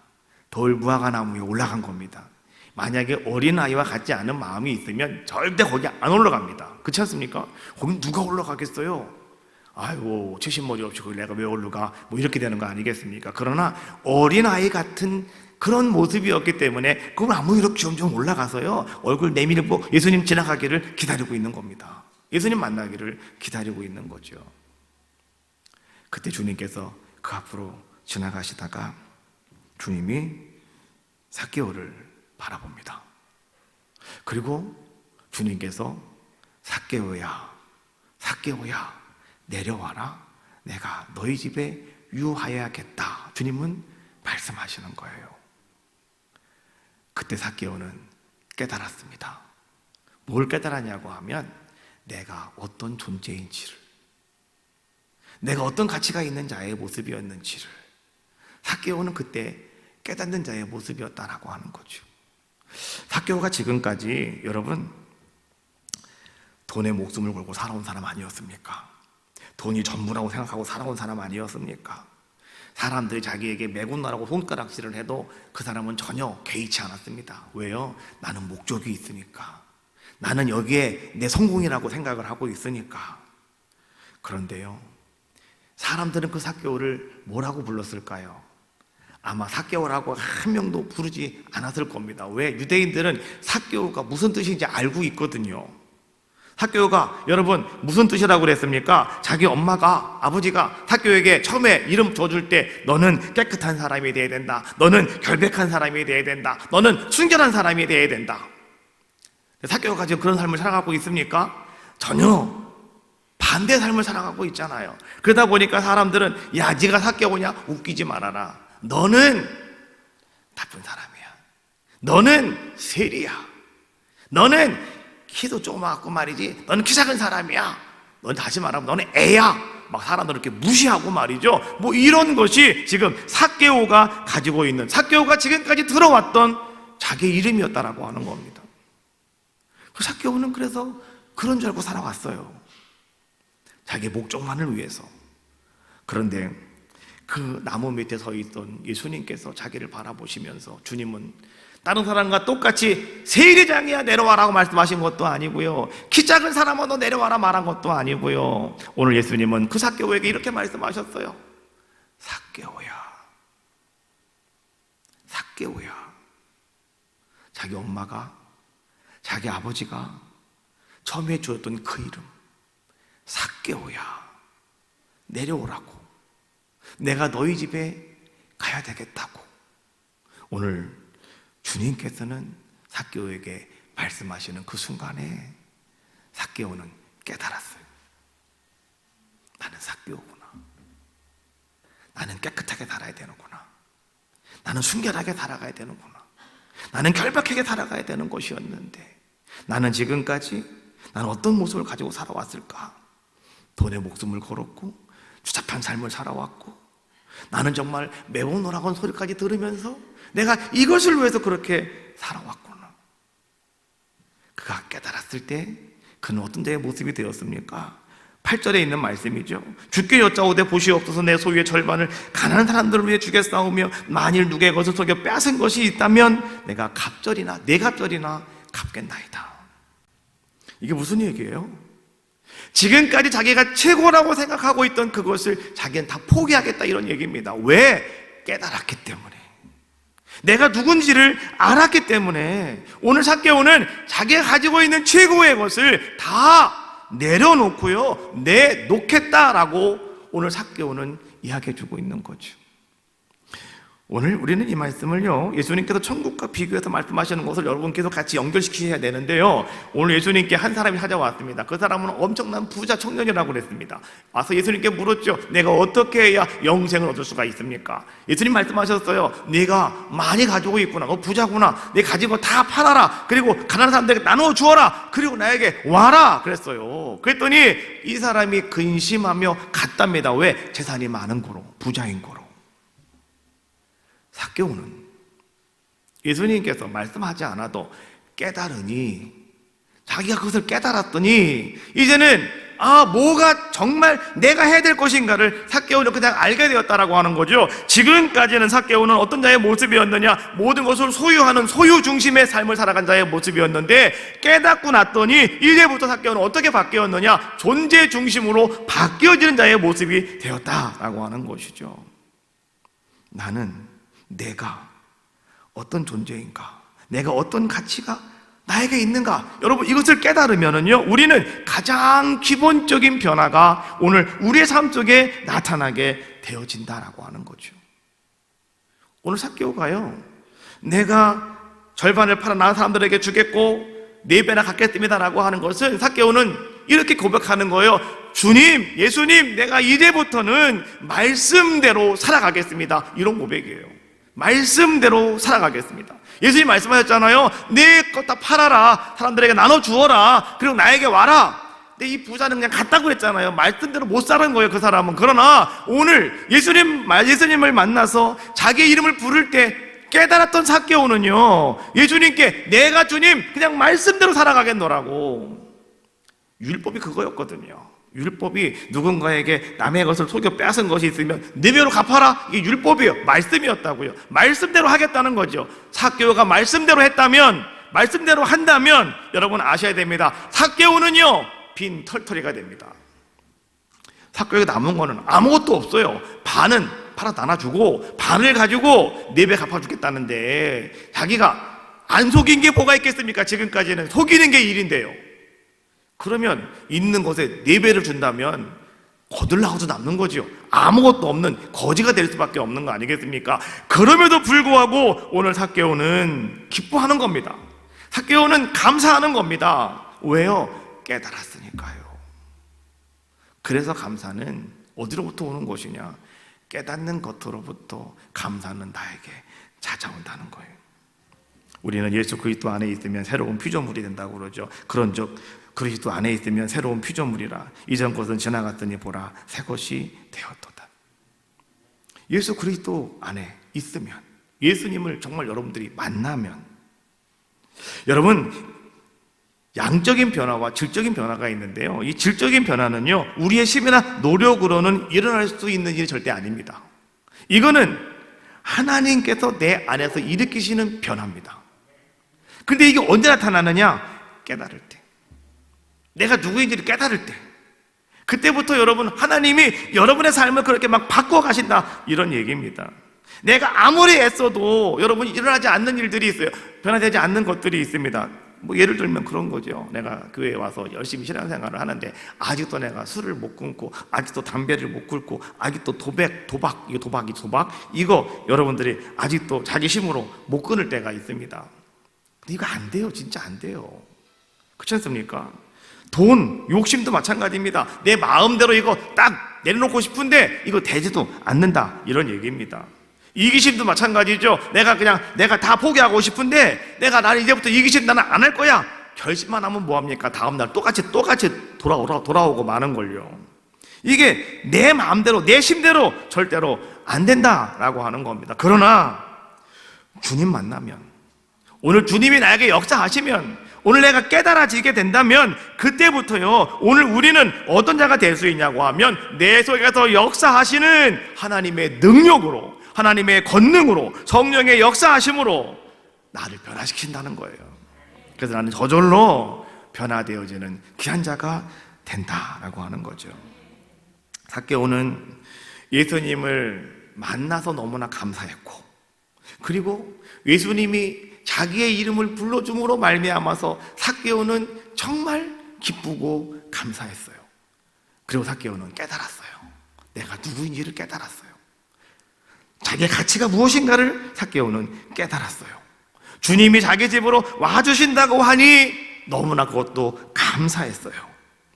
돌무화과나무 위에 올라간 겁니다. 만약에 어린아이와 같지 않은 마음이 있으면 절대 거기 안 올라갑니다. 그렇지 않습니까? 거기 누가 올라가겠어요? 아이고, 채신머리 없이 거기 내가 왜 올라가? 뭐 이렇게 되는 거 아니겠습니까? 그러나 어린아이 같은 그런 모습이었기 때문에 그걸 아무 이렇게 점점 올라가서요, 얼굴 내밀고 예수님 지나가기를 기다리고 있는 겁니다. 예수님 만나기를 기다리고 있는 거죠. 그때 주님께서 그 앞으로 지나가시다가 주님이 삭개오를 바라봅니다. 그리고 주님께서 삭개오야, 삭개오야, 내려와라. 내가 너희 집에 유하여야겠다. 주님은 말씀하시는 거예요. 그때 삭개오는 깨달았습니다. 뭘 깨달았냐고 하면 내가 어떤 존재인지를, 내가 어떤 가치가 있는 자의 모습이었는지를 삭개오는 그때 깨닫는 자의 모습이었다라고 하는 거죠. 삭개오가 지금까지 여러분 돈에 목숨을 걸고 살아온 사람 아니었습니까? 돈이 전부라고 생각하고 살아온 사람 아니었습니까? 사람들이 자기에게 매군나라고 손가락질을 해도 그 사람은 전혀 개의치 않았습니다. 왜요? 나는 목적이 있으니까. 나는 여기에 내 성공이라고 생각을 하고 있으니까. 그런데요, 사람들은 그 삭개오를 뭐라고 불렀을까요? 아마 삭개오라고 한 명도 부르지 않았을 겁니다. 왜? 유대인들은 삭개오가 무슨 뜻인지 알고 있거든요. 삭개오가 여러분 무슨 뜻이라고 그랬습니까? 자기 엄마가, 아버지가 삭개오에게 처음에 이름 줘줄 때 너는 깨끗한 사람이 되어야 된다, 너는 결백한 사람이 되어야 된다, 너는 순결한 사람이 되어야 된다. 삭개오가 지금 그런 삶을 살아가고 있습니까? 전혀 반대 삶을 살아가고 있잖아요. 그러다 보니까 사람들은 야, 네가 삭개오냐? 웃기지 말아라. 너는 나쁜 사람이야. 너는 세리야. 너는 키도 조그맣고 말이지, 너는 키 작은 사람이야. 넌 다시 말하면 너는 애야. 막 사람들을 이렇게 무시하고 말이죠. 뭐 이런 것이 지금 삭개오가 가지고 있는, 삭개오가 지금까지 들어왔던 자기 이름이었다라고 하는 겁니다. 그 삭개오는 그래서 그런 줄 알고 살아왔어요. 자기 목적만을 위해서. 그런데 그 나무 밑에 서 있던 예수님께서 자기를 바라보시면서, 주님은 다른 사람과 똑같이 세리장이야 내려와라고 말씀하신 것도 아니고요, 키 작은 사람아 너 내려와라 말한 것도 아니고요, 오늘 예수님은 그 삭개오에게 이렇게 말씀하셨어요. 삭개오야, 삭개오야. 자기 엄마가, 자기 아버지가 처음에 주었던 그 이름, 삭개오야, 내려오라고. 내가 너희 집에 가야 되겠다고. 오늘 주님께서는 삭개오에게 말씀하시는 그 순간에 삭개오는 깨달았어요. 나는 삭개오구나. 나는 깨끗하게 살아야 되는구나. 나는 순결하게 살아가야 되는구나. 나는 결박하게 살아가야 되는 것이었는데 나는 지금까지 나는 어떤 모습을 가지고 살아왔을까? 돈에 목숨을 걸었고 추잡한 삶을 살아왔고, 나는 정말 매운노라고 하는 소리까지 들으면서 내가 이것을 위해서 그렇게 살아왔구나. 그가 깨달았을 때 그는 어떤 자의 모습이 되었습니까? 8절에 있는 말씀이죠. 주께 여짜오되 보시옵소서 내 소유의 절반을 가난한 사람들을 위해 주겠사오며 만일 누구의 것을 속여 빼앗은 것이 있다면 내가 갑절이나 네 갑절이나 갚겠나이다. 이게 무슨 얘기예요? 지금까지 자기가 최고라고 생각하고 있던 그것을 자기는 다 포기하겠다, 이런 얘기입니다. 왜? 깨달았기 때문에. 내가 누군지를 알았기 때문에. 오늘 삭개오는 자기가 가지고 있는 최고의 것을 다 내려놓고요, 내놓겠다라고 오늘 삭개오는 이야기해주고 있는 거죠. 오늘 우리는 이 말씀을요, 예수님께서 천국과 비교해서 말씀하시는 것을 여러분께서 같이 연결시키셔야 되는데요, 오늘 예수님께 한 사람이 찾아왔습니다. 그 사람은 엄청난 부자 청년이라고 그랬습니다. 와서 예수님께 물었죠. 내가 어떻게 해야 영생을 얻을 수가 있습니까? 예수님 말씀하셨어요. 네가 많이 가지고 있구나, 너 부자구나, 네 가진 거 다 팔아라, 그리고 가난한 사람들에게 나누어 주어라, 그리고 나에게 와라 그랬어요. 그랬더니 이 사람이 근심하며 갔답니다. 왜? 재산이 많은 거로, 부자인 거로. 삭개오는 예수님께서 말씀하지 않아도 깨달으니, 자기가 그것을 깨달았더니 이제는 뭐가 정말 내가 해야 될 것인가를 삭개오는 그냥 알게 되었다라고 하는 거죠. 지금까지는 삭개오는 어떤 자의 모습이었느냐? 모든 것을 소유하는 소유 중심의 삶을 살아간 자의 모습이었는데, 깨닫고 났더니 이제부터 삭개오는 어떻게 바뀌었느냐? 존재 중심으로 바뀌어지는 자의 모습이 되었다라고 하는 것이죠. 나는 내가 어떤 존재인가? 내가 어떤 가치가 나에게 있는가? 여러분, 이것을 깨달으면은요, 우리는 가장 기본적인 변화가 오늘 우리의 삶 속에 나타나게 되어진다라고 하는 거죠. 오늘 삭개오가요, 내가 절반을 팔아 나은 사람들에게 주겠고 4배나 갚겠습니다라고 하는 것을 삭개오는 이렇게 고백하는 거예요. 주님, 예수님, 내가 이제부터는 말씀대로 살아가겠습니다. 이런 고백이에요. 말씀대로 살아가겠습니다. 예수님 말씀하셨잖아요. 내 것 다 팔아라, 사람들에게 나눠주어라, 그리고 나에게 와라. 근데 이 부자는 그냥 갔다고 그랬잖아요. 말씀대로 못 사는 거예요, 그 사람은. 그러나 오늘 예수님을 만나서 자기의 이름을 부를 때 깨달았던 삭개오는요, 예수님께 내가 주님 그냥 말씀대로 살아가겠노라고. 율법이 그거였거든요. 율법이 누군가에게 남의 것을 속여 빼앗은 것이 있으면 4배로 갚아라, 이게 율법이에요. 말씀이었다고요. 말씀대로 하겠다는 거죠. 삭개오가 말씀대로 했다면, 말씀대로 한다면 여러분 아셔야 됩니다. 삭개오는요 빈 털터리가 됩니다. 삭개오에게 남은 거는 아무것도 없어요. 반은 팔아 나눠주고 반을 가지고 4배 갚아주겠다는데, 자기가 안 속인 게 뭐가 있겠습니까? 지금까지는 속이는 게 일인데요. 그러면 있는 것에 4배를 준다면 거들나고도 남는 거지요. 아무것도 없는 거지가 될 수밖에 없는 거 아니겠습니까? 그럼에도 불구하고 오늘 삭개오는 기뻐하는 겁니다. 삭개오는 감사하는 겁니다. 왜요? 깨달았으니까요. 그래서 감사는 어디로부터 오는 것이냐? 깨닫는 것으로부터 감사는 나에게 찾아온다는 거예요. 우리는 예수 그리스도 안에 있으면 새로운 피조물이 된다고 그러죠. 그런즉 그리스도 안에 있으면 새로운 피조물이라, 이전 것은 지나갔더니 보라 새 것이 되었도다. 예수 그리스도 안에 있으면, 예수님을 정말 여러분들이 만나면, 여러분 양적인 변화와 질적인 변화가 있는데요, 이 질적인 변화는요 우리의 힘이나 노력으로는 일어날 수 있는 일이 절대 아닙니다. 이거는 하나님께서 내 안에서 일으키시는 변화입니다. 근데 이게 언제 나타나느냐? 깨달을 때, 내가 누구인지를 깨달을 때, 그때부터 여러분 하나님이 여러분의 삶을 그렇게 막 바꿔 가신다, 이런 얘기입니다. 내가 아무리 애써도 여러분 일어나지 않는 일들이 있어요. 변화되지 않는 것들이 있습니다. 뭐 예를 들면 그런 거죠. 내가 교회에 와서 열심히 신앙생활을 하는데 아직도 내가 술을 못 끊고, 아직도 담배를 못 끊고, 아직도 도박 이거 여러분들이 아직도 자기 힘으로 못 끊을 때가 있습니다. 근데 이거 안 돼요. 진짜 안 돼요. 그렇지 않습니까? 돈, 욕심도 마찬가지입니다. 내 마음대로 이거 딱 내려놓고 싶은데 이거 되지도 않는다, 이런 얘기입니다. 이기심도 마찬가지죠. 내가 다 포기하고 싶은데 나는 이제부터 이기심 나는 안 할 거야, 결심만 하면 뭐합니까? 다음날 똑같이 돌아오고 마는 걸요. 이게 내 마음대로 내 힘대로 절대로 안 된다라고 하는 겁니다. 그러나 주님 만나면, 오늘 주님이 나에게 역사하시면, 오늘 내가 깨달아지게 된다면 그때부터요 오늘 우리는 어떤 자가 될 수 있냐고 하면, 내 속에서 역사하시는 하나님의 능력으로, 하나님의 권능으로, 성령의 역사하심으로 나를 변화시킨다는 거예요. 그래서 나는 저절로 변화되어지는 귀한 자가 된다라고 하는 거죠. 삭개오는 예수님을 만나서 너무나 감사했고, 그리고 예수님이 자기의 이름을 불러줌으로 말미암아서 삭개오는 정말 기쁘고 감사했어요. 그리고 삭개오는 깨달았어요. 내가 누구인지를 깨달았어요. 자기의 가치가 무엇인가를 삭개오는 깨달았어요. 주님이 자기 집으로 와주신다고 하니 너무나 그것도 감사했어요.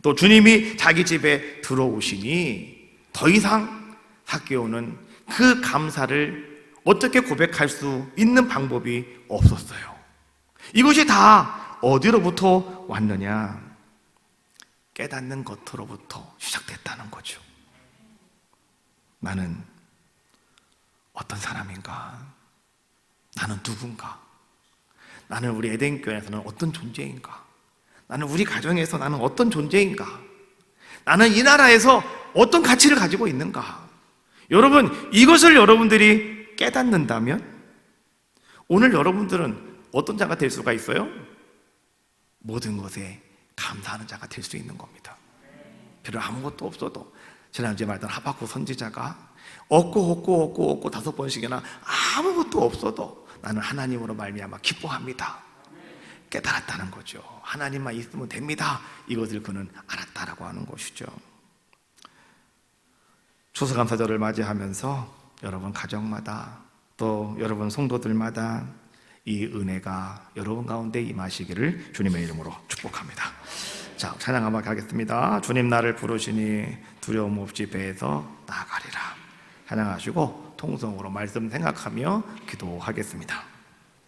또 주님이 자기 집에 들어오시니 더 이상 삭개오는 그 감사를 어떻게 고백할 수 있는 방법이 없었어요. 이것이 다 어디로부터 왔느냐? 깨닫는 것으로부터 시작됐다는 거죠. 나는 어떤 사람인가? 나는 누군가? 나는 우리 에덴교회에서는 어떤 존재인가? 나는 우리 가정에서 나는 어떤 존재인가? 나는 이 나라에서 어떤 가치를 가지고 있는가? 여러분, 이것을 여러분들이 깨닫는다면 오늘 여러분들은 어떤 자가 될 수가 있어요? 모든 것에 감사하는 자가 될 수 있는 겁니다. 별로 아무것도 없어도 지난주에 말했던 하박국 선지자가 얻고 5번씩이나 아무것도 없어도 나는 하나님으로 말미암아 기뻐합니다. 깨달았다는 거죠. 하나님만 있으면 됩니다. 이것을 그는 알았다라고 하는 것이죠. 추수감사절을 맞이하면서 여러분 가정마다 또 여러분 성도들마다 이 은혜가 여러분 가운데 임하시기를 주님의 이름으로 축복합니다. 자, 찬양 한번 가겠습니다. 주님 나를 부르시니 두려움 없이 배에서 나아가리라. 찬양하시고 통성으로 말씀 생각하며 기도하겠습니다.